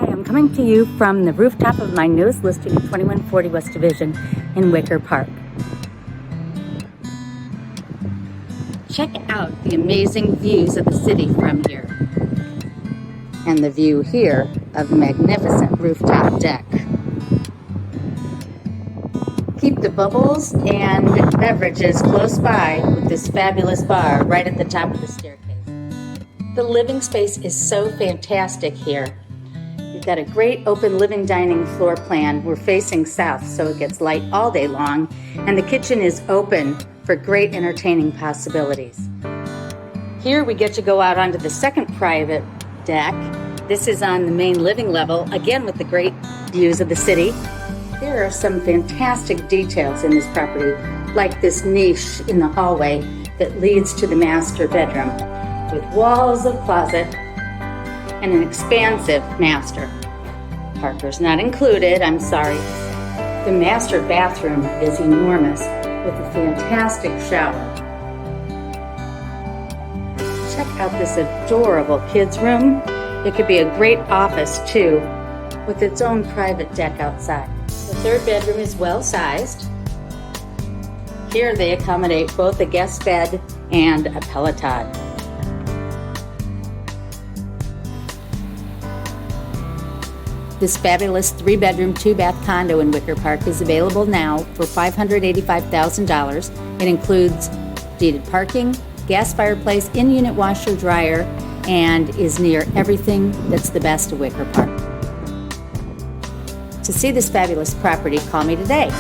Hi, I'm coming to you from the rooftop of my newest listing at 2140 West Division in Wicker Park. Check out the amazing views of the city from here. And the view here of a magnificent rooftop deck. Keep the bubbles and beverages close by with this fabulous bar right at the top of the staircase. The living space is so fantastic here. We've got a great open living dining floor plan. We're facing south, so it gets light all day long, and the kitchen is open for great entertaining possibilities. Here we get to go out onto the second private deck. This is on the main living level, again with the great views of the city. There are some fantastic details in this property, like this niche in the hallway that leads to the master bedroom, with walls of closet and an expansive master. Parker's not included, I'm sorry. The master bathroom is enormous with a fantastic shower. Check out this adorable kids' room. It could be a great office too, with its own private deck outside. The third bedroom is well sized. Here they accommodate both a guest bed and a Peloton. This fabulous 3-bedroom, 2-bath condo in Wicker Park is available now for $585,000. It includes deeded parking, gas fireplace, in-unit washer dryer, and is near everything that's the best of Wicker Park. To see this fabulous property, call me today.